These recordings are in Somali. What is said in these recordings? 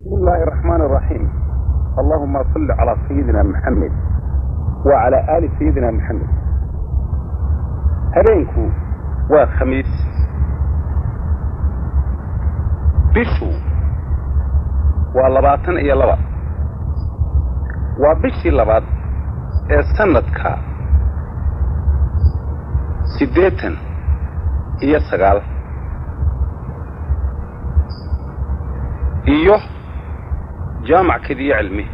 بسم الله الرحمن الرحيم. اللهم صل على سيدنا محمد وعلى آل سيدنا محمد. هبينكو وخميس بشو واللباتن إيا لبات وبشي لبات سندكا سيديتن إيا سغال إيوه جامع كذي علمي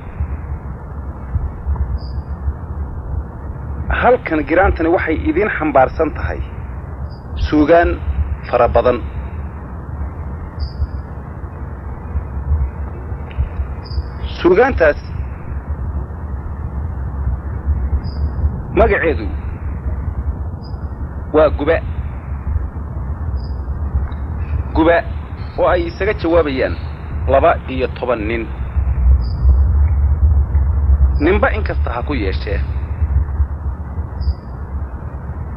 هل كان جيرانتني waxay idin xambaarsan tahay suugaan fara badan suugaantaas magaceedu waa guba oo ay isaga jawaabayaan 12 nin ninba inkasta ha ku yeeshee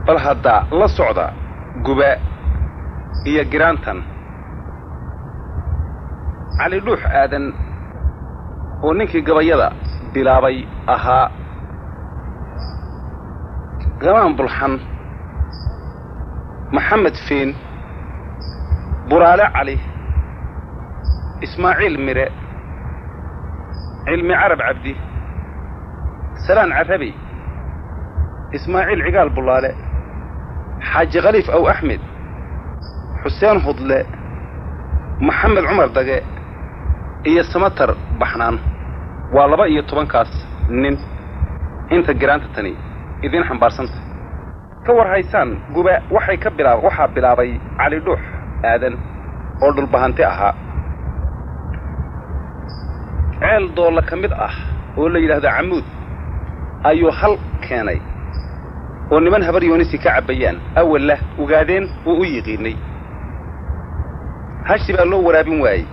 bal hadda la socda guba iyo giraantan cali dhuux aadan oo ninkii gabayada bilaabay ahaa gamaan bulxan maxamed fiin buraale cali ismaaciil mire cilmi carab cabdi سلان عربي إسماعيل عقال بلالة حاج غليف أو أحمد حسين هضلة محمد عمر دقاء إيا السمتر بحنان والله بقى يطبان كاس نين انت جرانت التاني إذين حنبارسنت كور هايسان قباء وحي كبلا وحا بلابي علي دوح آذن أرض البهانتي أها عيل دولة كمد ولا يلهد عمود أيو هل كاني ونمن هبر يونسي كعبيان أول له وقادين ويغيني هاشي بقى لو ورابين واي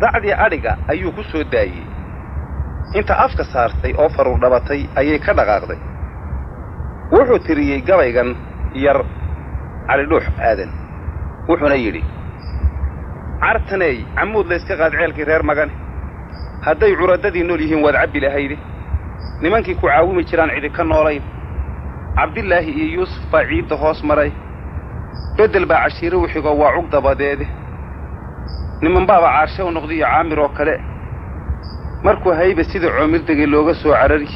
دعدي أرقا أيو كسو داي انت أفك سارتي أوفر وربطي أيي كدغاغدي وحو تريي قبيغان ير على لوح آذن وحو نيري عرتني عمود ليسك قاد عيالك رير مغاني هداي عرددي نوليهم وادعبي لهيدي nimankii ku caawimi jiraan cidi ka noolayn Cabdillaahi iyo Yuusuf Faciid hoos maray bedel baa cashiiro wixiga waa cug dabadeed niman baa caarsho u noqday caamir oo kale markuu hayba sida coomir dagay looga soo carari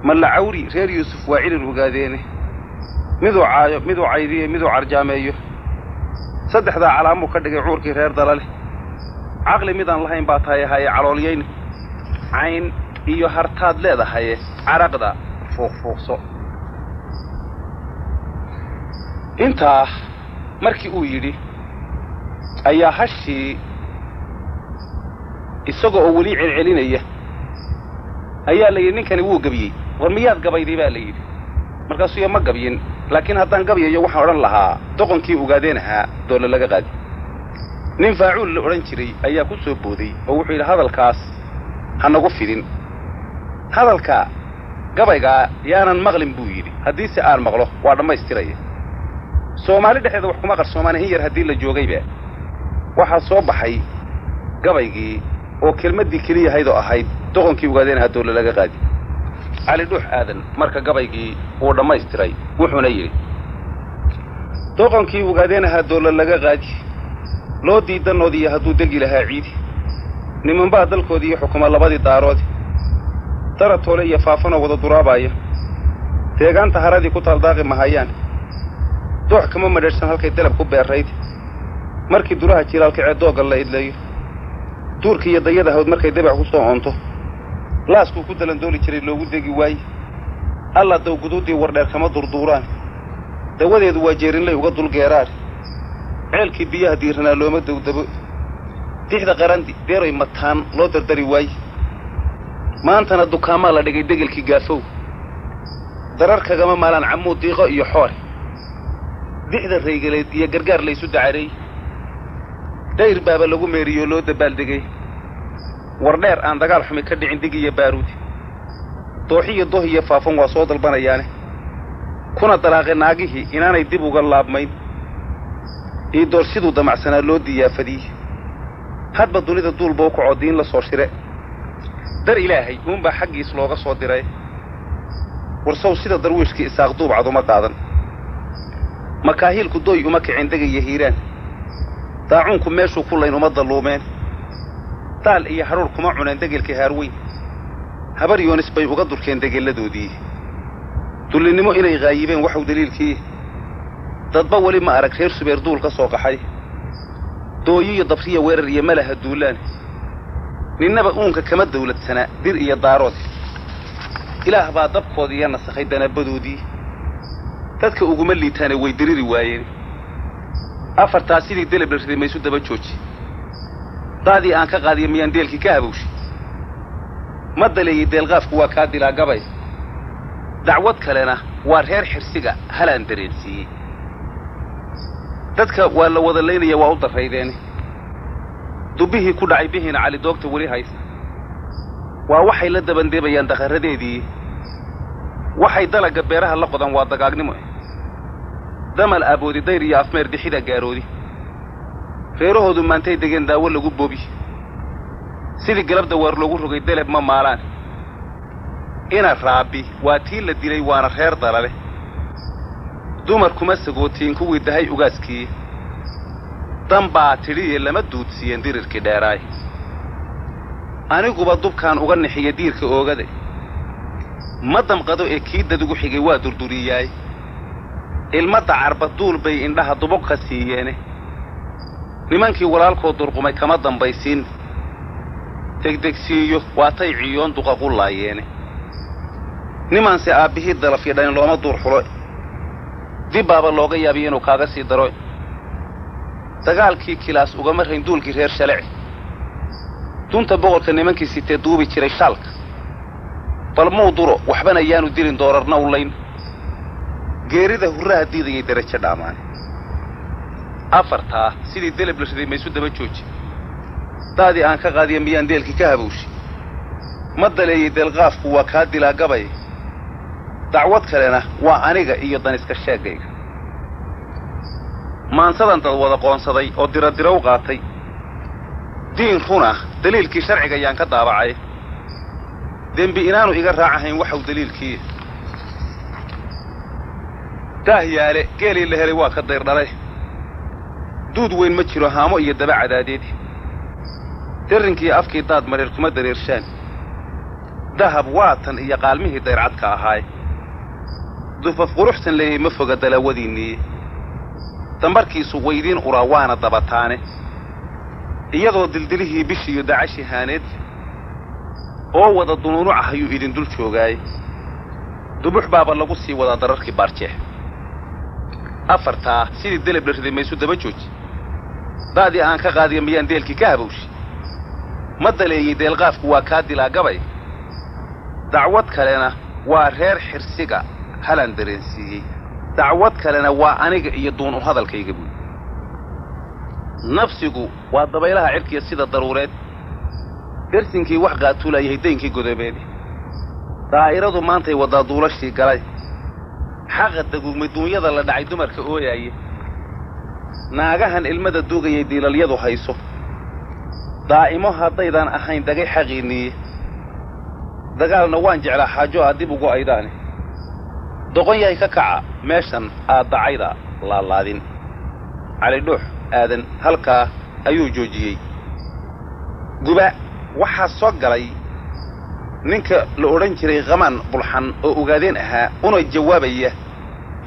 malla cawri reer Yuusuf waa cilil ugaadeen midoo caayo midoo caydiye midoo arjaameeyo saddexda calaamo ka dhigay cuurkii reer dalale aqli midaan lahayn baa tahay calooliyeen cayn iyo hartaad leedahay caraqda fuuqfuuqso inta markii uu yiri ayaa hashi isagoo wali celcelinaya ayaa la yiri ninkani wuu gabiyay war miyaad gabayday baa la yiri markaas uu ma gabiyin laakiin haddaan gabiyayo waxaan oran lahaa doqonkii ugaadeenaha doole laga qaadi nin faacuul la oran jiray ayaa ku soo booday oo wuxuu yiri hadalkaas hanagu fidin hadalka gabayga yaanan maqlin buu yiri hadii si aan maqlo waa dhameystiraya Soomaali dhexdeeda wax kuma qarsoomaan yar hadii la joogayba waxa soo baxay gabaygii oo kelmadii kaliya haydo ahayd doqonkii ugaadeenaha doole laga qaadi cali dhuux aadan marka gabaygii uu dhameystiray wuxuuna yiri doqonkii ugaadeenaha doole laga qaadi loo diidanoodii haduu degi lahaa ciidi niman baa dalkoodii xukuma labadii daarood tara toole iyo faafano wada duraabaya deegaanta haradii ku taldaaqi mahayaan doox kama madheersan halkay dalab ku beerayd markii duraha jiraalka ceedooga la idlayo duurkii iyo dayada hawd markay dabac ku soo onto laasku ku dalan dooli jiray loogu degi waay alla daw guduudii wardheer kama durduuraan dawadeedu waa jeerin lay uga dul geeraar ceelkii biyaha diirnaa looma dawdabo dixda qarandi deeray mataan loo dardari waay maantana dukaama la dhigay degelkii gaafow dararka gama maalan camuud diiqo iyo xoor dixda reegaleed iyo gargaar la isu dacaray dayr baaba lagu meeriyo loo dabaal degay war dheer aan dagaal xumi ka dhicin dig iyo baaruud dooxiyo dohiyo faafan waa soo dalbanayaane kuna dalaaqay naagihii inaanay dib uga laabmayn ee doorsidu damacsanaa loo diyaafadii hadba dunida duul buu ku codiin la soo shire dar ilaahay uunba xaggiis looga soo diray warsow sida darwiishkii isaaq duub cad uma qaadan makaahilku doy uma kicin degaya hiiraan daacuunku meeshuu ku layn uma dalluumeen daal iyo haruur kuma cuneen degelkii haarweyn habar yoonis bay uga durkeen degelladoodii dullinimo inay qaayibeen waxuu daliilkii dadba weli ma arag reer subeer duul ka soo qaxay dooyo iyo dabriya weerar iyo malaha duulaan ninnaba uunka kama dawladsanaa dir iyo daarood ilaah baa dabkoodii iyo nasakhay danabadoodii dadka uguma liitaane way diriri waayeen afartaa sidii deleb la riday maysu daba jooji daadii aan ka qaadiya miyaan deelkii ka habowshay ma daleeyey deelqaafku waa kaa dilaagabay dacwad kalena waa reer xirsiga halaan dareensiiyey dadka waa la wada laynaya waa u darraydeene dubbihii ku dhacay bihiina cali doogta weli haysta waa waxay la dabandeebayaan dakharradeedii waxay dalagga beeraha la qodan waa dagaagnimo damal aaboodi dayr iyo afmeer dixida gaaroodi reerahoodu maantay degeen daawo lagu boobi sidii galabda waar loogu rogay deleb ma maalaan ina raabi waa tii la dilay waana reer dalale dumar kuma sagootiin kuwii dahay ugaaskii dambaa tidhiye lama duudsiiyeen dirirkii dheeraay aniguba dubkaan uga nixiya diirka oogade ma damqado ee kii dad ugu xigay waa durduriyaay ilmadda carba duul bay indhaha dubuq ka siiyeene nimankii walaalkoo durqumay kama dambaysiin degdegsiiyo waatay ciyoon duqa qullaayeene nimanse aabbihii dalafyo dhan looma duur xulo dib baaba looga yaabiyo inuu kaaga sii daro dagaalkii kilaas ugama rayn duulkii reer shalaci dunta boqorka nimankii sitee duubi jiray shaalka bal muu duro waxbana yaanu dilin doorarna u layn geerida hurraha diidayay darajo dhaamaan afartaa sidii deleb la riday maysu daba jooji daadii aan ka qaadiya miyaan deelkii ka habowshay ma daleeyey deelqaafku waa kaa dilaagabay dacwad kalena waa aniga iyo daniska sheegayga maansadan dad wada qoonsaday oo diradira u qaatay diin run ah daliilkii sharciga ayaan ka daabacay dembi inaanu iga raacahayn waxau daliilkii daahyaale geelii la helay waa ka dayr dhalay duud weyn ma jiro haamo iyo daba cadaadeed darrinkii afkii daad mareer kuma dareershaan dahab waatan iyo qaalmihii dayrcadka ahaay dufaf quruxsan leeyay ma foga dalaawadiinnii dambarkiisu waydiin uraa waana dabataane iyadoo dildilihii bishiiyo dacashi haaneed oo wada dunuunucah ayuu idin dul joogaay dubux baaba lagu sii wadaa dararkii baarjeex afartaa sidii deleb la riday maysu daba jooji daadii aan ka qaadiya miyaan deelkii ka habowshay ma daleeyey deelqaafku waa kaa dilaagabay dacwad kalena waa reer xirsiga halaan dareensiiyey dacwad kalena waa aniga iyo duun u hadalkayga buud nafsigu waa dabaylaha cirkiya sida daruureed dersinkii wax qaatuulayay daynkii godobeed daa'iradu maantay wadaa duulashii galay xaqa daguugmay duunyada la dhacay dumarka ooyaaye naagahan ilmada duugayay diilalyadu hayso daa'imo haddaydaan ahayn dagay xaqiinniye dagaalna waan jeclaa xaajo aad dib ugu aydaane doqon yahay ka kaca meeshan aad dacayda laalaadin cali dhuux aadan halkaa ayuu joojiyey guba waxaa soo galay ninka la odhan jiray qamaan bulxan oo ogaadeen ahaa una jawaabaya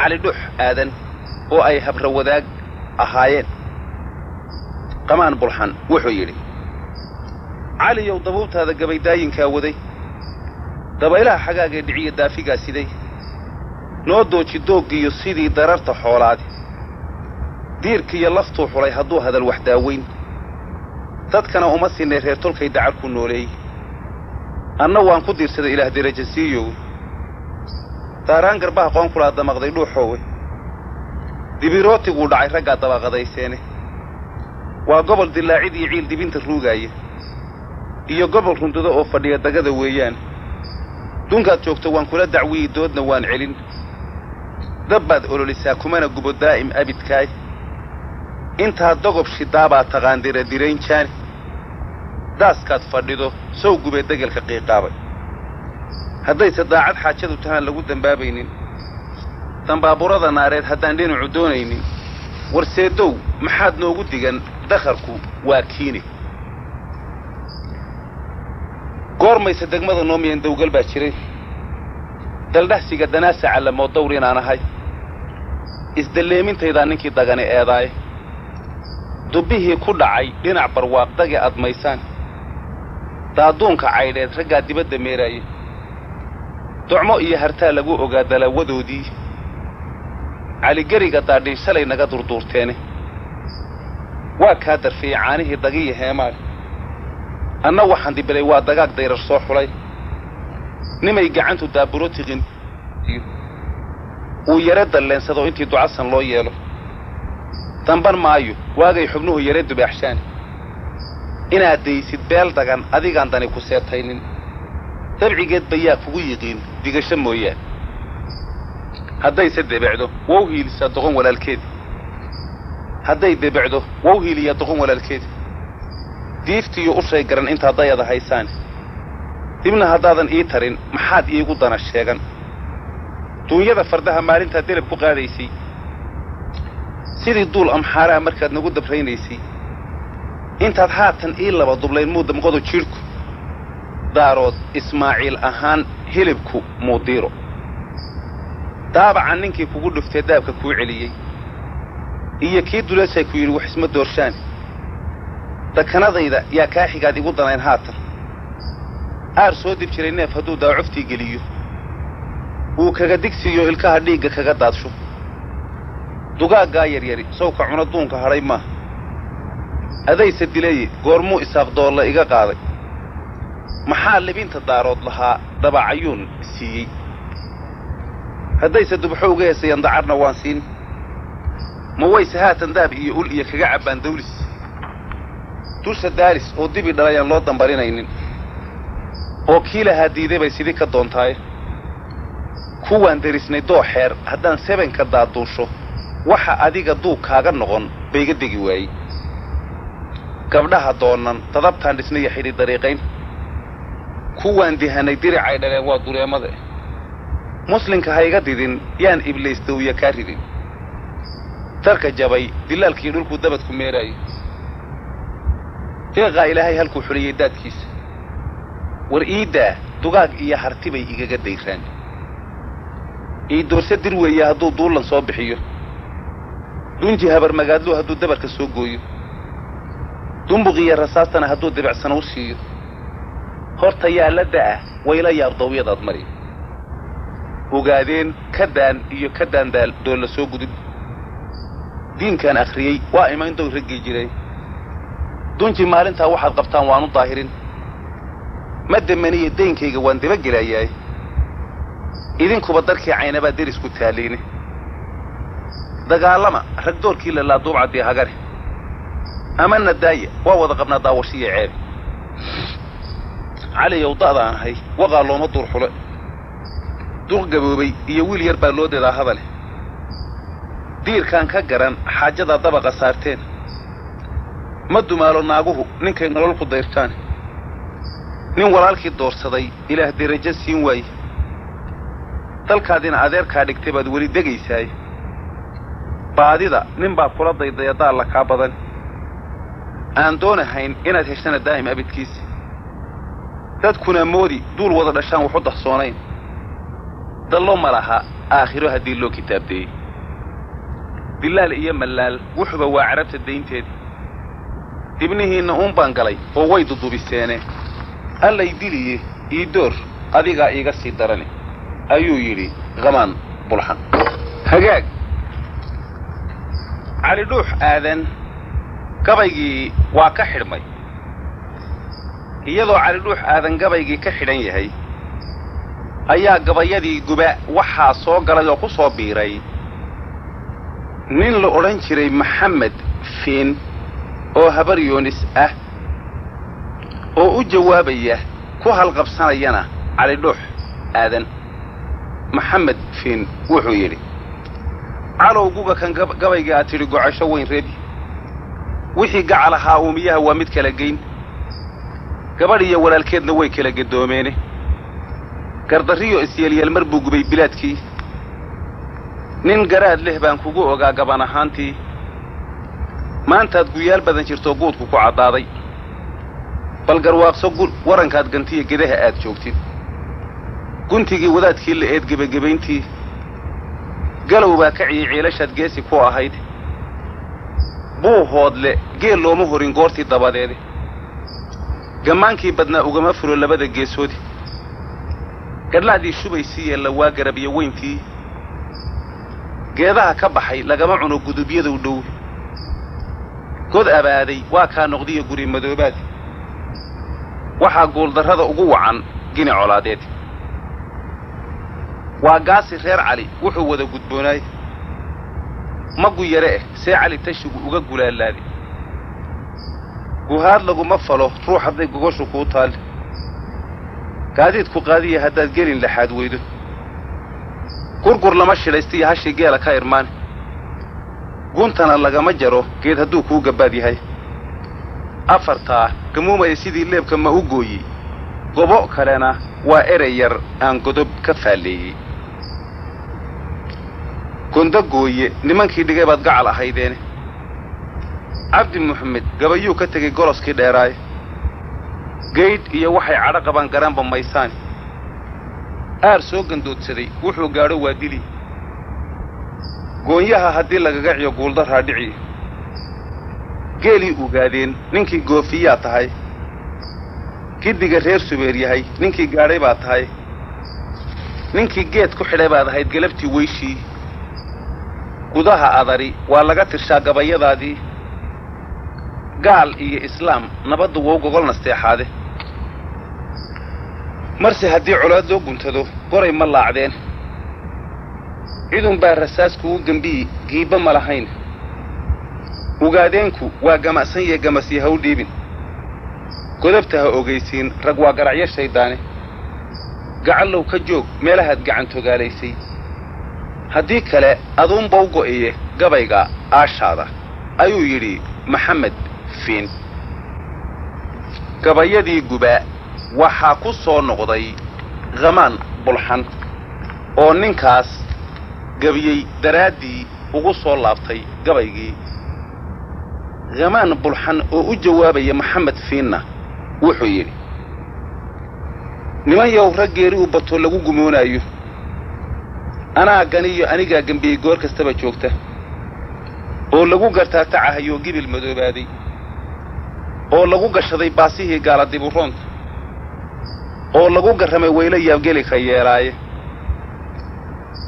cali dhuux aadan oo ay habra wadaag ahaayeen qamaan bulxan wuxuu yidhi caliyow dabuubtaada gabaydaayinkaa waday dabaylaha xagaagee dhiciya daafigaa siday noo dooji dooggiiyo sidii dararta xoolaadi diirkiiyo laftuu xulay hadduu hadal wax daaweyn dadkana uma siinay reer tolkay dacar ku nooleey anna waan ku diirsaday ilaah deraja siiyow daaraan garbaha qoonkulaa damaqday dhuuxoowe dibirootiguu dhacay raggaa dabaqadayseene waa gobol dilaacid iyo ciil dibinta ruugaaya iyo gobol rundado oo fadhiya dagada weeyaan dunkaad joogto waan kula dacwiyi doodna waan celin dabbaad ololisaa kumana gubo daa'im abidkaay intaad dogob shidaabaad taqaandira dirayn jaani daaskaad fadhido sow gubee degelka qiiqaabay haddayse daacad xaajadu tahaan lagu dambaabaynin dambaaburada naareed haddaan dhinacu doonaynin warseedow maxaad noogu digan dakharku waa kiine goormayse degmada noomiyan dawgal baa jiray daldhahsiga danaasaca lamoo dawr inaan ahay isdalleemintaydaa ninkii dagani eedaaye dubbihii ku dhacay dhinac barwaaqdagii admaysaan daaduunka caydheed raggaa dibadda meeraaye docmo iyo hartaa lagu ogaa dalaawadoodii caligeriga daadhiin shalay naga durduurteene waa kaa darfiyey caanihii dagiya heemaal anna waxaan dibilay waa dagaag dayrar soo xulay nimay gacantu daaburo tiqin uu yare dalleensado intii ducasan loo yeelo damban maayo waagay xubnuhu yare dubaaxshaan inaad daysid beel dagan adigaan dani ku seetaynin dabcigeed bayaa kugu yiqiin digasho mooyaan haddayse debecdo wow hiilisaa doqon walaalkeedi hadday debecdo wow hiiliyaa doqon walaalkeedi diiftiiyo ushay garan intaa dayada haysaane dibna haddaadan ii tarin maxaad iigu dana sheegan duunyada fardaha maalintaa delab ku qaadaysay sidii duul amxaaraha markaad nagu dabraynaysay intaad haatan ii laba dublayn muu damqodo jidhku daarood ismaaciil ahaan hilibku muu diiro daabacan ninkii kugu dhuftee daabka kuu celiyey iyo kii dulashay ku yidhi wax isma doorshaan dakanadayda yaa kaa xigaad igu danayn haatan aar soo dib jiray neef hadduu daacuftii geliyo wuu kaga digsiyo ilkaha dhiigga kaga daadsho dugaaggaa yaryari sawka cuna duunka hadhay maaha adayse dilaye goormuu isaaqdoolla iga qaaday maxaa libinta daarood lahaa dabacayuun siiyey haddayse dubxo uga heesayaan dacarna waan siin ma wayse haatan daab iyo ul iyo kaga cabbaan dawlis dusha daaris oo dibi dhalayaan loo dambarinaynin oo kii lahaa diiday bay sidii ka doontaaye kuwaan derisnay dooxeer haddaan sebenka daaduusho waxa adiga duug kaaga noqon bayga degi waayey gabdhaha doonan dadabtaan dhisnaya xidhi dariiqayn kuwaan dihanay diricay dhaleen waa dureemada muslinka ha iga didin yaan ibliisdawya kaa ridin darka jabay dilaalkii dhulkuu dabadku meeraayey deeqaa ilaahay halkuu xuliyey daadkiisa war iiddaa dugaag iyo harti bay igaga dayraan ii doorse dir weeye hadduu duullan soo bixiyo dunji habar magaadluu hadduu dabarka soo gooyo dumbuqiyo rasaastana hadduu dibicsana u siiyo horta yaa la da'ah wayla yaab dawyadaad mari ogaadeen ka daan iyo ka daandaal doolla soo gudub diinkaan akhriyey waa imayn dow raggii jiray dunji maalintaa waxaad qabtaan waanu daahirin ma damaniyo daynkayga waan dabagelayaay idinkuba darkii caynabaa derisku taaliine dagaalama rag doorkii lalaa duubcaddii hagare ama nadaaya waa wada qabnaa daawashiyo ceeb caliyow da'daan ahay waqaa looma duur xule duq gaboobay iyo wiil yar baa loo deedaa hadale diirkaan ka garan xaajadaa dabaqa saarteen ma dumaalo naaguhu ninkay nolol ku dayrtaan nin walaalkii doorsaday ilaah derajo siin waaye dalkaadina adeerkaa dhigtay baad weli degaysaay baadida nin baa kula daydaya daalla kaa badan aan doonahayn inaad heshana daa'im abidkiisa dadkuna moodi duul wada dhashaan waxu dahsoonayn dallo ma laha aakhiro haddii loo kitaabdeeyey dilaal iyo mallaal wuxuba waa carabta daynteeda dibnihiinna uun baan galay oo way dudubiseene allay diliye ii door adigaa iiga sii darane ayuu yidhi qamaan bulxan hagaag cali dhuux aadan gabaygii waa ka xidhmay iyadoo cali dhuux aadan gabaygii ka xidhan yahay ayaa gabayadii guba waxaa soo galay oo ku soo biiray nin la odhan jiray maxamed fiin oo habar yoonis ah oo u jawaabaya ku halqabsanayana cali dhuux aadan maxamed fiin wuxuu yidhi calow guga kan gabaygii aad tidhi gocasho weyn reebi wixii gacalahaa uumiyaha waa mid kala geyn gabadhiyo walaalkeedna way kala gadoomeene gardarriyo isyeel mar buu gubay bilaadkii nin garaad leh baan kugu ogaa gaban ahaantii maantaad guyaal badan jirto guudku ku caddaaday bal garwaaqso warankaad gantiya gedaha aad joogtid guntigii wadaadkii la eed gebagabayntii galow baa kaciyey ciilashaad geesi ku ahayd buu hoodle geel looma horin goortii dabadeede gammaankii badnaa ugama fulo labada geesoodi gadhladii shubaysii yeella waa garabyo weyntii geedaha ka baxay lagama cuno gudubyadu dhow god abaaday waa kaa noqdiya guri madoobaad waxaa guuldarrada ugu wacan gini colaadeed waa gaasi reer cali wuxuu wada gudboonaay magu yare see cali tashigu uga gulaalaaday guhaad laguma falo ruux hadday gogoshu kuu taal gaadiidku qaadiya haddaad gelin laxaad weydo gurgur lama shilaystiyo hashii geela ka irmaan guntana lagama jaro geed hadduu kuu gabbaad yahay afartaa gamuumaya sidii leebka ma u gooyey gobo kalena waa erey yar aan godob ka faalleeyey gondo gooye nimankii dhigay baad gacal ahaydeene cabdi maxamed gabayuu ka tegey goloskii dheeraaye gaydh iyo waxay cadho qabaan garaanba maysaani aar soo gandoodsaday wuxuu gaadho waa dili goonyaha haddii lagaga ciyo guuldarraa dhici geelii ogaadeen ninkii goofiyaa tahay giddiga reer subeer yahay ninkii gaadhay baa tahay ninkii geed ku xidhay baad ahayd galabtii weyshii gudaha adari waa laga tirshaa gabayadaadii gaal iyo islaam nabadda wou gogol nasteexaade marse haddii colaad loo guntado goray ma laacdeen cidun baa rasaas kugu gembiyi giibba ma lahayn ogaadeenku waa gamacsan yee gamasii ha u dhiibin godabta ha ogaysiin rag waa garacyo shayddaane gacallow ka joog meelahaad gacan togaalaysay haddii kale aduunba u go'iye gabayga aashaada ayuu yidhi maxamed fiin gabayadii gubaa waxaa ku soo noqday khamaan bulxan oo ninkaas gabiyey daraaddii ugu soo laabtay gabaygii khamaan bulxan oo u jawaabaya maxamed fiinna wuxuu yidhi niman yow raggeeri u bato lagu gumoonaayo anaa ganiyo anigaa gembiyey goor kastaba joogta oo lagu gartaa tacahayoo gibil madoobaaday oo lagu gashaday baasihii gaala diburoonta oo lagu garramay weylo yaabgeli ka yeelaaye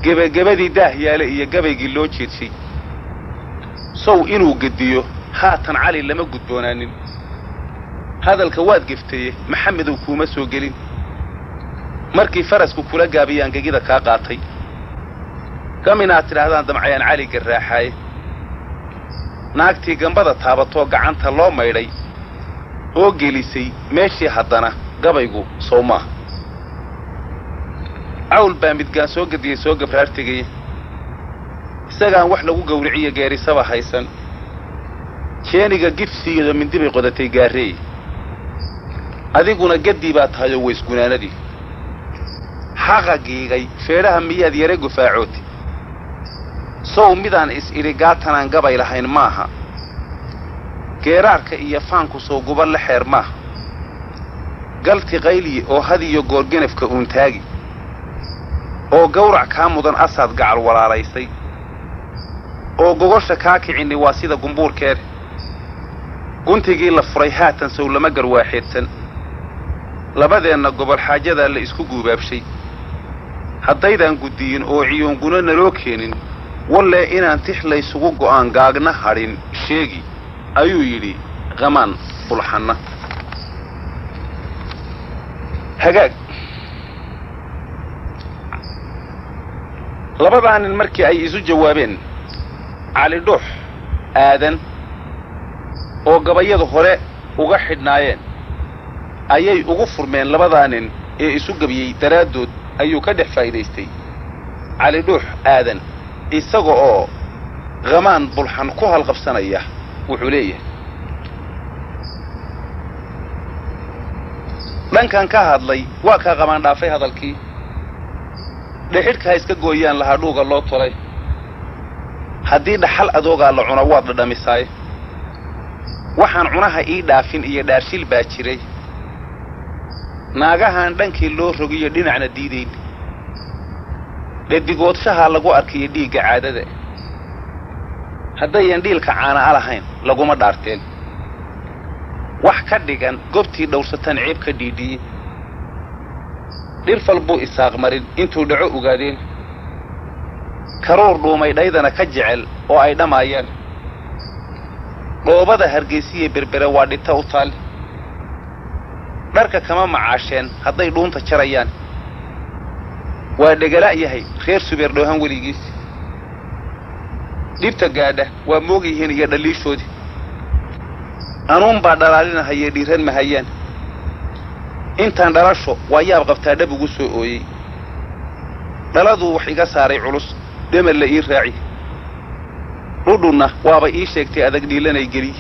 gebagabadii daah yaale iyo gabaygii loo jeedshay sow inuu gediyo haatan cali lama gudboonaanin hadalka waad geftaye maxamedow kuuma soo gelin markii farasku kula gaabiyaan gegida kaa qaatay kam inaad tidhaahdaan damcayaan cali garraaxaaye naagtii gambada taabatoo gacanta loo maydhay oo gelisay meeshii haddana gabaygu sow maaha cawl baa midgaan soo gediyey soo gabraartegaya isagaan wax lagu gawriciyo geerisaba haysan jeeniga gifsigeedo mindibay qodatay gaarreey adiguna gaddii baa tahayoo waysgunaanadii xaqa giigay feedhaha miyaad yare gufaacooti sow midaan is-idhi gaatanaan gabay lahayn maaha geeraarka iyo faanku soo guba la xeer maaha galti qayliye oo hadiyo goorgenafka uuntaagi oo gawrac kaa mudan asaad gacal walaalaysay oo gogosha kaa kicinni waa sida gumbuurkeeda guntigii la furay haatan sow lama garwaaxeedsan labadeenna gobol xaajadaa la isku guubaabshay haddaydaan guddiyin oo ciyoonguna naloo keenin wallee inaan tix laysugu go'aan gaagna hadhin sheegi ayuu yidhi khamaan bulxanna hagaag labadaa nin markii ay isu jawaabeen cali dhuux aadan oo gabayada hore uga xidhnaayeen ayay ugu furmeen labadaa nin ee isu gabiyey daraaddood ayuu ka dhex faa'iidaystay cali dhuux aadan isaga oo khamaan bulxan ku halqabsanaya wuxuu leeyahay dhankan ka hadlay waa ka qaban dhaafay hadalkii dhixidhka iska gooyaan laha dhuuga loo tolay haddii dhaxal adoogaa la cuno waad dhadhamisaay waxaan cunaha ii dhaafin iyo dhaarshil baa jiray naagahan dhankii loo rogiyo dhinacna diidayn dhedigoodsaha lagu arkiyo dhiigga caadada haddayan dhiilka caana lahayn laguma dhaarteen wax ka dhigan goobtii dhowrsatan ciib ka dhiidhiyey dhirfal buu isaaq marin intuu dhaco ogaadeen karuur dhuumay dhaydana ka jecel oo ay dhammaayaan dhoobada hargeysiye berbere waa dhinta u taal dharka kama macaasheen hadday dhuunta jarayaan waa dhegala yahay reer subeer dhoohan weligiis dhibta gaadha waa moogyihiin iyo dhaliishoodii anuun baa dhalaalinahayee dhiiran mahayaan intaan dhalasho waa yaab qabtaa dhab ugu soo ooyey dhaladuu wax iga saaray culus dhemer la ii raaci dhudhunna waaba ii sheegtay adag dhiilanay geliy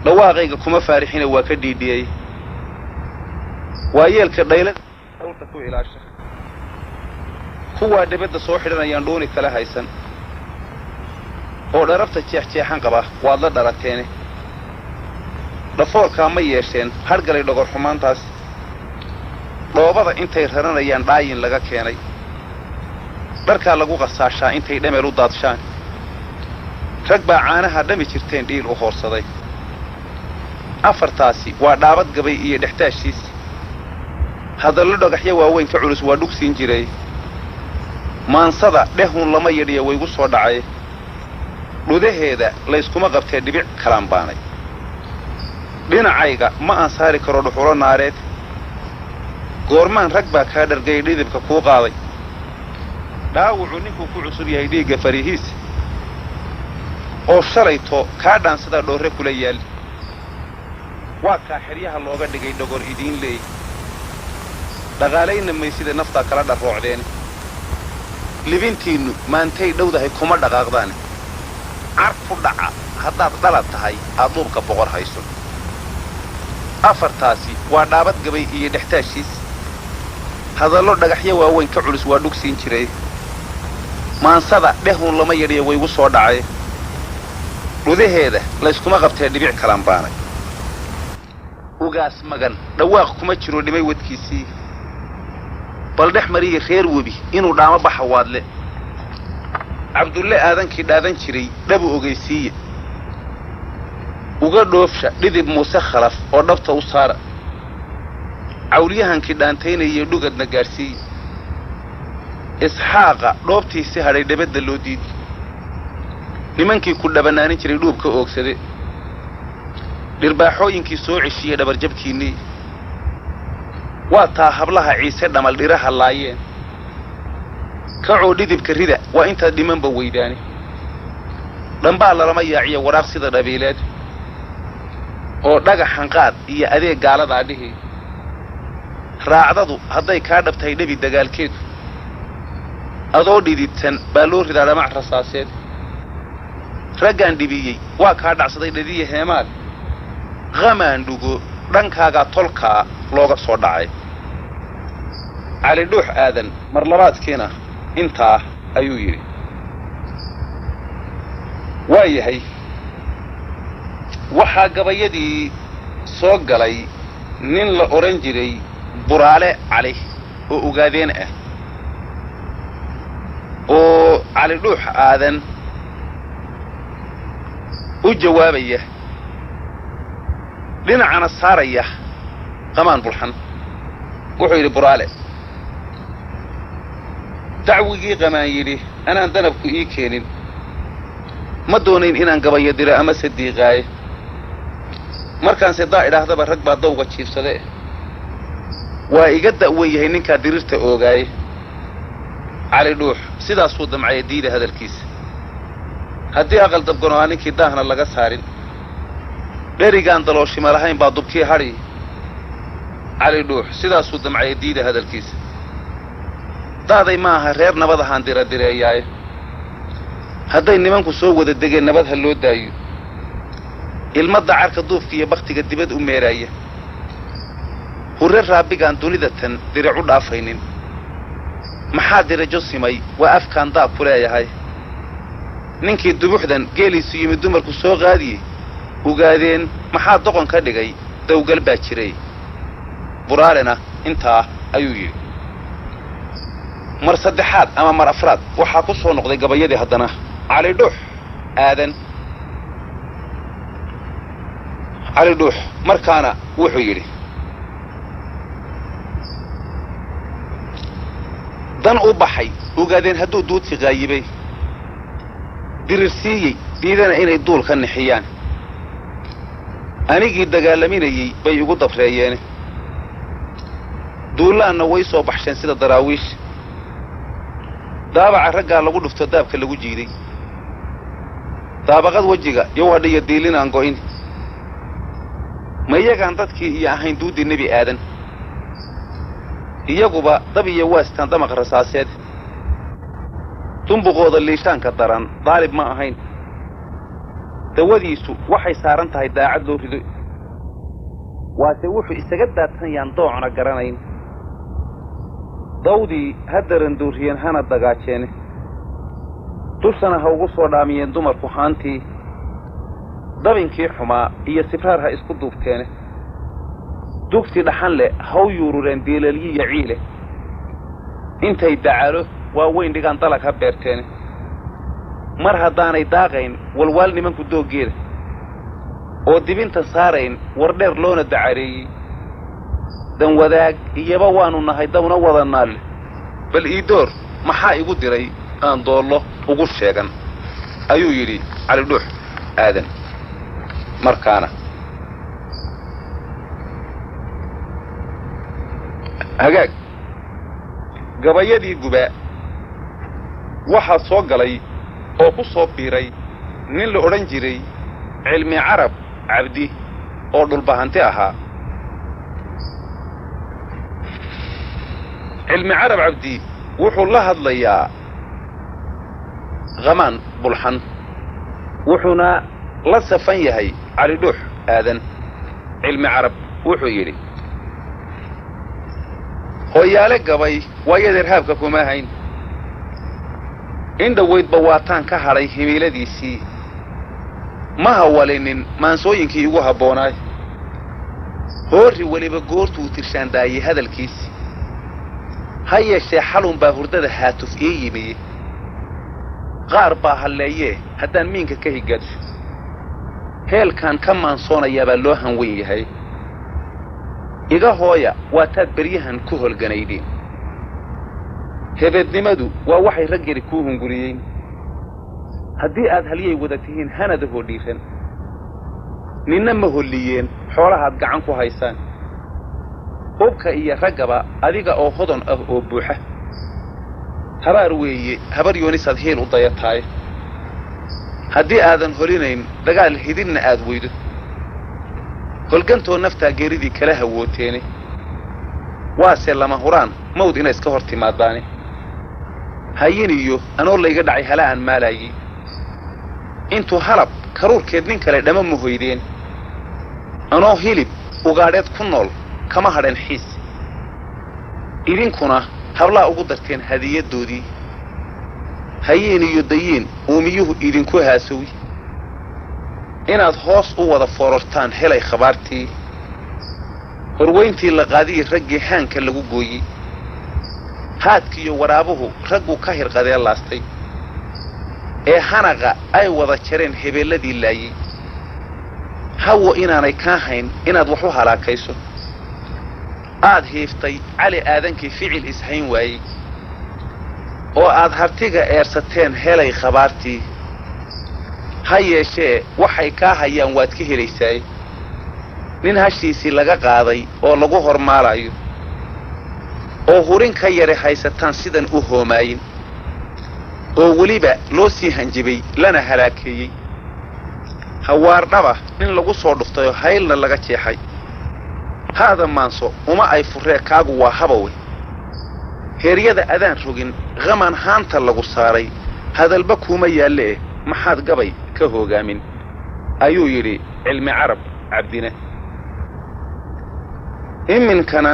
dhawaaqayga kuma faarixina waa ka dhiidhiyey waa yeelka dhaylada dhawrta ku ilaasha kuwaa debadda soo xidhanayaan dhuuni kala haysan oo dharabta jeexjeexan qaba waad la dharateene dhafoorkaa ma yeesheen hargalay dhogor xumaantaas dhoobada intay raranayaan dhaayin laga keenay dharkaa lagu qasaashaa intay dhameel u daadshaan rag baa caanaha dhami jirteen dhiil u hoorsaday afartaasi waa dhaabad gabay iyo dhextaashiis hadallo dhagaxyo waaweyn ka culus waa dhugsiin jiray maansada dhehun lama yadhiya waygu soo dhacay dhudaheeda layskuma qabtee dhibic kalaanbaanay dhinacayga ma aan saari karo dhuxulo naareed goormaan rag baa kaa dhargay dhidibka kuu qaaday dhaawucu ninkuu ku cusub yahay dhiigga farihiisa oo shalayto kaa dhaansadaa dhoorre kula yaal waa kaa xeryaha looga dhigay dhogor idiin leey dhaqaalayna maysida naftaa kala dharroocdeen libintiinnu maantay dhowdahay kuma dhaqaaqdaan carku dhaca haddaad dhalad tahay aad duubka boqor hayso afartaasi waa dhaabad gabay iyo dhextaashiis hadallo dhagaxyo waaweyn ka culus waa dhugsiin jiray maansada dhehun lama yadhiya waygu soo dhacay dhudaheeda layskuma qabtee dhibic kalaanbaanay ugaas magan dhawaaq kuma jiro dhimay wadkiisii bal dhex mariya reer webi inuu dhaamo baxa waadle cabdulle aadankii dhaadan jiray dhabu ogeysiiye uga dhoofsha dhidib muuse khalaf oo dhabta u saara cawliyahankii dhaantaynaya dhugadna gaadhsiiye isxaaqa dhoobtiisi hadhay dhabadda loo diidi nimankii ku dhabanaanin jiray dhuubka oogsade dhirbaaxooyinkii soo ceshiye dhabarjabkiinnii waa taa hablaha ciise dhamal dhiraha laayeen kacoo dhidibka rida waa intaad dhimanba weydaani dhambaa lalama yaaciya waraaq sida dhabiileed oo dhagaxanqaad iyo adeeg gaaladaa dhihi raacdadu hadday kaa dhabtahay dhabi dagaalkeedu adoo dhidibtan baa loo ridaa dhamac rasaaseed raggaan dhibiyey waa kaa dhacsaday dhadiya heemaad qamaan dhugo dhankaagaa tolkaa looga soo dhacay cali dhuux aadan mar labaadkiina intaa ayuu yidhi waa yahay waxaa gabayadii soo galay nin la odhan jiray buraale cali oo ogaadeen ah oo cali dhuux aadan u jawaabaya dhinacana saaraya qamaan bulxan wuxuu yidhi buraale dacwigii qamaan yidhi anaan danabku ii keenin ma doonayn inaan gabayo diro ama sadiiqaaye markaanse daa idhaahdaba rag baa dawga jiibsade waa iga da'wan yahay ninkaa dirirta oogaaye cali dhuux sidaasuu damcaya diida hadalkiisa haddii aqal dabgano aa ninkii daahna laga saarin dherigaan dalooshima lahayn baa dubkii hadhi cali dhuux sidaasuu damcaya diida hadalkiisa da'day ma aha reer nabad ahaan diradireeyaaye hadday nimanku soo wada degeen nabad ha loo daayo ilma dacarka duufka iyo bakhtiga dibad u meeraaya هورر رابقان دونيدتن درعو دافينين maxaa dirajo simay waa afkaan daab ku leeyahay ninkii dubuxdan geeliisu yimid dumarku soo qaadiyay ugaadeen maxaa doqon ka dhigay dawgal baa jiray buraalena intaa ayuu yiri mar saddexaad ama mar afraad waxa ku soo noqday gabayadii haddana cali dhuux markaana wuxuu yiri dan u baxay ugaadeen hadduu duudki qaayibay dirirsiiyey diidana inay duul ka nixiyaan anigii dagaalaminayay bay igu dabreeyeen duulaanna way soo baxsheen sida daraawiish daabaca raggaa lagu dhufto daabka lagu jiiday daabaqad wejiga yow hadhiyo diilinaan go'in ma iyagaan dadkii iyo ahayn duudii nebi aadan iyaguba dab iyo waastaan damaq rasaaseed dumbuqooda liishaanka daran daalib ma ahayn dawadiisu waxay saaran tahay daacad loo rido waase wuxuu isaga daadsan yaan doocna garanayn dawdii haddaran duuriyeen hana dagaajeene dushana ha ugu soo dhaamiyeen dumarku haantii dabinkii xumaa iyo sibraar ha isku duubteene dugsi dhaxan leh haw yuurureen diilalyi iyo ciile intay dacalo waa weyn dhigaan dalag ha beerteene mar haddaanay daaqayn walwaal nimanku dooggeeda oo dibinta saarayn war dheer loona dacareeyey dan wadaag iyaba waanu nahay dawna wada naalle bal ii door maxaa igu diray aan doollo ugu sheegan ayuu yidhi cali dhuux aadan markaana hagaag gabayadii gubaa waxaa soo galay oo ku soo biiray nin la odhan jiray cilmi carab cabdi oo dhulbahanti ahaa cilmi carab cabdi wuxuu la hadlayaa qamaan bulxan wuxuuna la safan yahay cali dhuux aadan cilmi carab wuxuu yidhi hooyaale gabay waayadeer haabka kuma hayn in dhaweydba waataan ka hadhay himiiladiisii ma hawalinin maansooyinkii igu habboonaay hoorri weliba goortuu tirshaandaayey hadalkiisii ha yeeshee xalun baa hurdada haatuf ii yimiye qaar baa halleeyee haddaan miinka ka higadsho heelkaan ka maansoonayaabaa loo hanweyn yahay iga hooya waa taad beryahan ku holganaydeen hebeednimadu waa waxay raggeri kuu hunguriyeen haddii aad halyay wada tihiin hanada hodhiiran ninna ma holliyeen xoolahaad gacan ku haysaan hubka iyo raggaba adiga oo hodon ah oo buuxa habaar weeye habar yoonisaad heel u dayataay haddii aadan holinayn dagaal hidinna aad weydo holgantoo naftaa geeridii kala hawooteene waase lama huraan mawd inay iska hor timaadaane hayin iyo anoo layga dhacay hala aan maalaayey intuu halab karuurkeed nin kale dhama muhoydeen anoo hilib ugaadheed ku nool kama hadhan xiis idinkuna hablaa ugu darteen hadiyadoodii hayiin iyo dayiin uumiyuhu idinku haasowi inaad hoos u wada foorartaan helay khabaartii horweyntii la qaadiyey raggii haanka lagu gooyey haadkiiyo waraabuhu raggu ka hirqadee laastay ee hanaqa ay wada jareen hebeelladii laayey hawo inaanay kaa hayn inaad wax u halaakayso aad hiiftay cali aadankii ficil ishayn waayey oo aad hartiga eersateen helay khabaartii ha yeeshee waxay kaa hayaan waad ka helaysaay nin hashiisii laga qaaday oo lagu hormaalayo oo hurin ka yare haysataan sidan u hoomaayin oo weliba loo sii hanjibay lana halaakeeyey hawaardhaba nin lagu soo dhuftayoo haylna laga jeexay haada maanso uma ay furree kaagu waa habawe heeryada adaan rogin qaman haanta lagu saaray hadalba kuuma yaallee maxaad gabay ka hoogaamin ayuu yidhi cilmi carab cabdine iminkana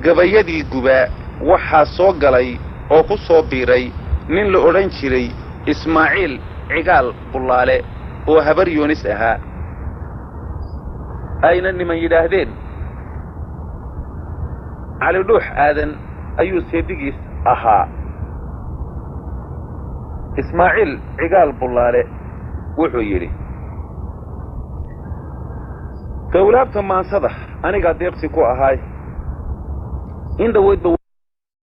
gabayadii gubaa waxaa soo galay oo ku soo biiray nin la odhan jiray ismaaciil cigaal bullaale oo habar yoonis ahaa ayna niman yidhaahdeen cali dhuux aadan ayuu seedigiis ahaa ismaaciil cigaal bullaale wuxuu yidhi gowlaabta maansada anigaa deeqsi ku ahaay in dhaweydba